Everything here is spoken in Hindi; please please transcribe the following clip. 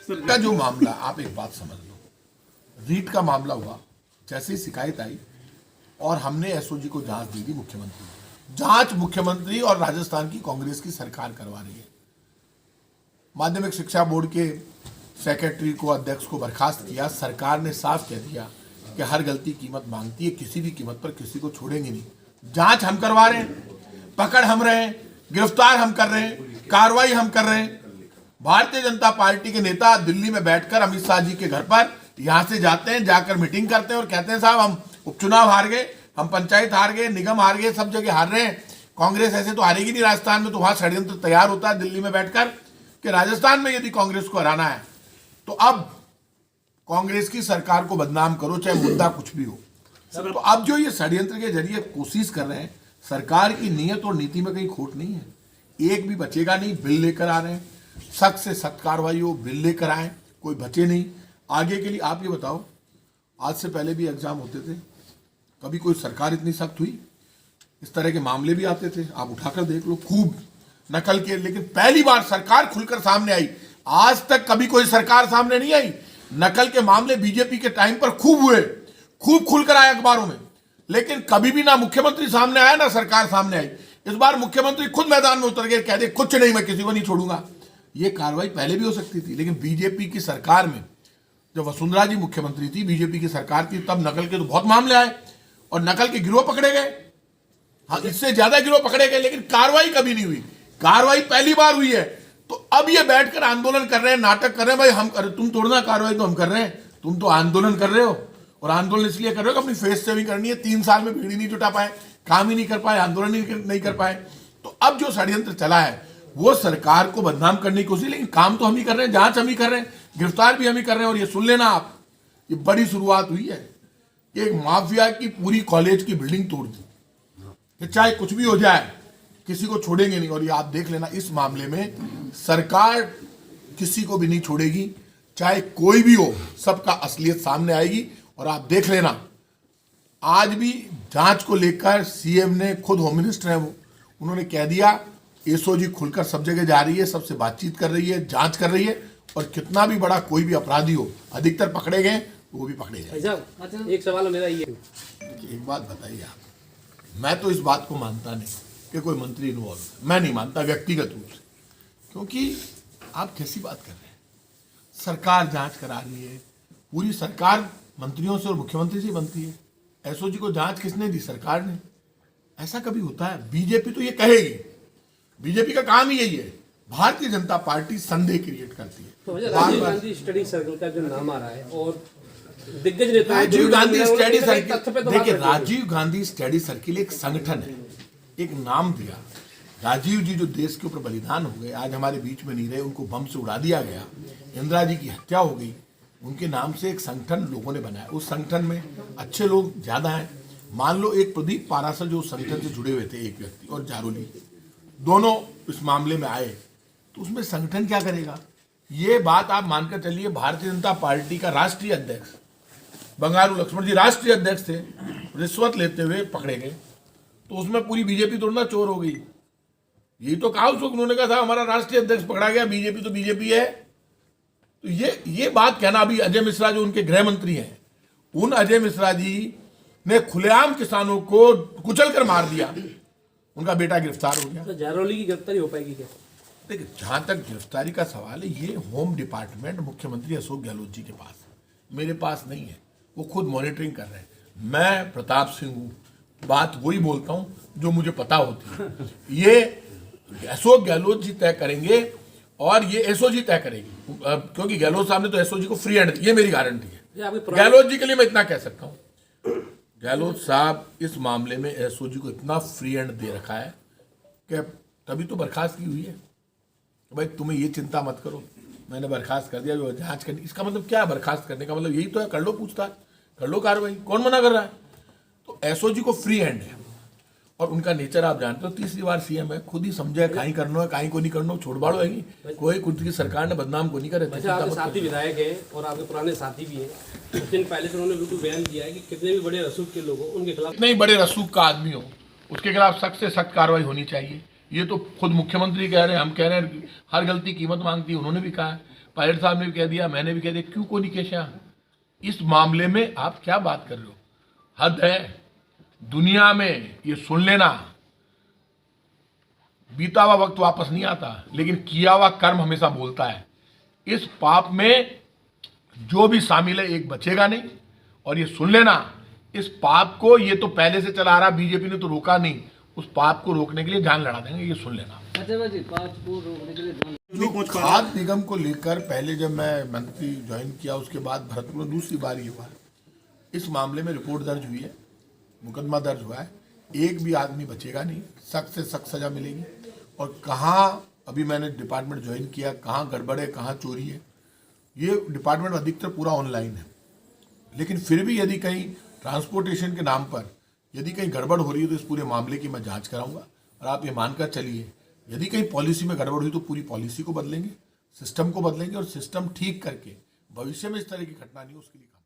का जो मामला, आप एक बात समझ लो, रीट का मामला हुआ, जैसे ही शिकायत आई और हमने एसओजी को जांच दी थी, मुख्यमंत्री जांच मुख्यमंत्री और राजस्थान की कांग्रेस की सरकार करवा रही है। माध्यमिक शिक्षा बोर्ड के सेक्रेटरी को, अध्यक्ष को बर्खास्त किया। सरकार ने साफ कह दिया कि हर गलती कीमत मांगती है, किसी भी कीमत पर किसी को छोड़ेंगे नहीं। जांच हम करवा रहे हैं, पकड़ हम रहे हैं, गिरफ्तार हम कर रहे हैं, कार्रवाई हम कर रहे हैं। भारतीय जनता पार्टी के नेता दिल्ली में बैठकर अमित शाह जी के घर पर यहां से जाते हैं, जाकर मीटिंग करते हैं और कहते हैं साहब हम उपचुनाव हार गए, हम पंचायत हार गए, निगम हार गए, सब जगह हार रहे हैं, कांग्रेस ऐसे तो हारेगी नहीं राजस्थान में। तो वहां षड्यंत्र तैयार होता है दिल्ली में बैठकर कि राजस्थान में यदि कांग्रेस को हराना है तो अब कांग्रेस की सरकार को बदनाम करो, चाहे मुद्दा कुछ भी हो। तो अब जो ये षड्यंत्र के जरिए कोशिश कर रहे हैं, सरकार की नीयत और नीति में कहीं खोट नहीं है, एक भी बचेगा नहीं। बिल लेकर आ रहे हैं, सख्त से सख्त कार्रवाई हो, बिल लेकर आए, कोई बचे नहीं। आगे के लिए आप ये बताओ, आज से पहले भी एग्जाम होते थे, कभी कोई सरकार इतनी सख्त हुई? इस तरह के मामले भी आते थे, आप उठाकर देख लो, खूब नकल के, लेकिन पहली बार सरकार खुलकर सामने आई। आज तक कभी कोई सरकार सामने नहीं आई। नकल के मामले बीजेपी के टाइम पर खूब हुए, खूब खुलकर आए अखबारों में, लेकिन कभी भी ना मुख्यमंत्री सामने आया ना सरकार सामने आई। इस बार मुख्यमंत्री खुद मैदान में उतर गए, कह दे कुछ नहीं, मैं किसी को नहीं छोड़ूंगा। ये कार्रवाई पहले भी हो सकती थी, लेकिन बीजेपी की सरकार में जब वसुंधरा जी मुख्यमंत्री थी, बीजेपी की सरकार थी, तब नकल के तो बहुत मामले आए और नकल के गिरोह पकड़े गए। हाँ, इससे ज्यादा गिरोह पकड़े गए, लेकिन कार्रवाई कभी नहीं हुई। कार्रवाई पहली बार हुई है। तो अब ये बैठकर आंदोलन कर रहे हैं, नाटक कर रहे हैं, भाई हम कर, तुम तोड़ना कार्रवाई तो हम कर रहे हैं, तुम तो आंदोलन कर रहे हो। और आंदोलन इसलिए कर रहे हो कि अपनी फेस सेविंग करनी है। 3 साल में भीड़ नहीं जुटा पाए, काम ही नहीं कर पाए, आंदोलन नहीं कर पाए। तो अब जो षड्यंत्र चला है वो सरकार को बदनाम करने की कोशिश, लेकिन काम तो हम ही कर रहे हैं, जांच हम ही कर रहे हैं, गिरफ्तार भी हम ही कर रहे हैं। और ये सुन लेना आप, ये बड़ी शुरुआत हुई है। एक माफिया की पूरी कॉलेज की बिल्डिंग तोड़ दी कि चाहे कुछ भी हो जाए किसी को छोड़ेंगे नहीं। और ये आप देख लेना, इस मामले में सरकार किसी को भी नहीं छोड़ेगी, चाहे कोई भी हो, सबका असलियत सामने आएगी। और आप देख लेना, आज भी जांच को लेकर सीएम ने, खुद होम मिनिस्टर है वो, उन्होंने कह दिया एसओजी खुलकर सब जगह जा रही है, सबसे बातचीत कर रही है, जांच कर रही है। और कितना भी बड़ा कोई भी अपराधी हो, अधिकतर पकड़े गए, वो भी पकड़े जाए। एक सवाल मेरा ये, एक बात बताइए आप, मैं तो इस बात को मानता नहीं कि कोई मंत्री इन्वॉल्व, मैं नहीं मानता व्यक्तिगत रूप से, क्योंकि आप कैसी बात कर रहे हैं? सरकार जांच करा रही है, पूरी सरकार मंत्रियों से और मुख्यमंत्री से बनती है। एसओजी को जांच किसने दी? सरकार ने। ऐसा कभी होता है? बीजेपी तो ये कहेगी, बीजेपी का काम ही यही है। भारतीय जनता पार्टी संदेह क्रिएट करती है। तो राजीव गांधी स्टडी सर्कल का जो नाम आ रहा है और दिग्गज नेता राजीव गांधी स्टडी सर्किल, देखिए राजीव गांधी स्टडी सर्किल एक संगठन है, एक नाम दिया। राजीव जी जो देश के ऊपर बलिदान हो गए, आज हमारे बीच में नहीं रहे, उनको बम से उड़ा दिया गया, इंदिरा जी की हत्या हो गई, उनके नाम से एक संगठन लोगों ने बनाया। उस संगठन में अच्छे लोग ज्यादा हैं। मान लो एक प्रदीप पारासर जो उस संगठन से जुड़े हुए थे, एक व्यक्ति, और जारोली, दोनों इस मामले में आए, तो उसमें संगठन क्या करेगा? ये बात आप मानकर चलिए, भारतीय जनता पार्टी का राष्ट्रीय अध्यक्ष बंगारू लक्ष्मण जी राष्ट्रीय अध्यक्ष थे, रिश्वत लेते हुए पकड़े गए, तो उसमें पूरी बीजेपी थोड़ा चोर हो गई। यही तो कहा उसको, उन्होंने कहा था हमारा राष्ट्रीय अध्यक्ष पकड़ा गया, बीजेपी तो बीजेपी है। तो ये बात कहना, अभी अजय मिश्रा जो उनके गृह मंत्री हैं, उन अजय मिश्रा जी ने खुलेआम किसानों को कुचल कर मार दिया, उनका बेटा गिरफ्तार हो गया। तो जारौली की गिरफ्तारी हो पाएगी क्या? देखिए, जहां तक गिरफ्तारी का सवाल है, ये होम डिपार्टमेंट मुख्यमंत्री अशोक गहलोत जी के पास है, मेरे पास नहीं है। वो खुद मॉनिटरिंग कर रहे हैं। मैं प्रताप सिंह हूँ, बात वही बोलता हूँ जो मुझे पता होती है। ये अशोक गहलोत जी तय करेंगे और ये एसओजी तय करेगी, क्योंकि गहलोत साहब ने तो एसओजी को फ्री हैंड, ये मेरी गारंटी है। गहलोत जी के लिए मैं इतना कह सकता हूँ, गहलोत साहब इस मामले में एसओजी को इतना फ्री हैंड दे रखा है कि तभी तो बर्खास्त की हुई है। भाई तुम्हें ये चिंता मत करो, मैंने बर्खास्त कर दिया, जो जांच करनी। इसका मतलब क्या है? बर्खास्त करने का मतलब यही तो है, कर लो पूछताछ, कर लो कार्रवाई, कौन मना कर रहा है? तो एसओजी को फ्री हैंड है और उनका नेचर आप जानते हो, तीसरी बार सीएम है, खुद ही समझे कहीं करना है कहीं को नहीं करना, छोड़ बाड़ो है, कोई खुद की सरकार ने बदनाम को नहीं करे। आपके साथी विधायक है और आपके पुराने साथी भी है, कुछ दिन पहले से उन्होंने बिल्कुल बयान दिया है कि कितने भी बड़े रसूख के लोग हो उनके खिलाफ, कितने ही बड़े रसूख का आदमी हो, उसके खिलाफ सख्त से सख्त कार्रवाई होनी चाहिए। ये तो खुद मुख्यमंत्री कह रहे हैं, हम कह रहे हैं हर गलती कीमत मांगती है, उन्होंने भी कहा है। पायलट साहब ने भी कह दिया, मैंने भी कह दिया, क्यों कोनी केशा, इस मामले में आप क्या बात कर रहे हो? हद है। दुनिया में ये सुन लेना, बीता हुआ वक्त वापस नहीं आता, लेकिन किया हुआ कर्म हमेशा बोलता है। इस पाप में जो भी शामिल है एक बचेगा नहीं। और ये सुन लेना, इस पाप को, ये तो पहले से चला आ रहा, बीजेपी ने तो रोका नहीं, उस पाप को रोकने के लिए जान लड़ा देंगे, ये सुन लेना। जो खाद निगम को लेकर पहले जब मैं मंत्री ज्वाइन किया, उसके बाद भरतपुर में दूसरी बार ये हुआ है। इस मामले में रिपोर्ट दर्ज हुई है, मुकदमा दर्ज हुआ है, एक भी आदमी बचेगा नहीं, सख्त से सख्त सजा मिलेगी। और कहाँ, अभी मैंने डिपार्टमेंट ज्वाइन किया, कहाँ गड़बड़ है, कहाँ चोरी है, ये डिपार्टमेंट अधिकतर पूरा ऑनलाइन है। लेकिन फिर भी यदि कहीं ट्रांसपोर्टेशन के नाम पर यदि कहीं गड़बड़ हो रही है तो इस पूरे मामले की मैं जांच कराऊंगा। और आप ये मानकर चलिए, यदि कहीं पॉलिसी में गड़बड़ हुई तो पूरी पॉलिसी को बदलेंगे, सिस्टम को बदलेंगे, और सिस्टम ठीक करके भविष्य में इस तरह की घटना नहीं हो उसके लिए काम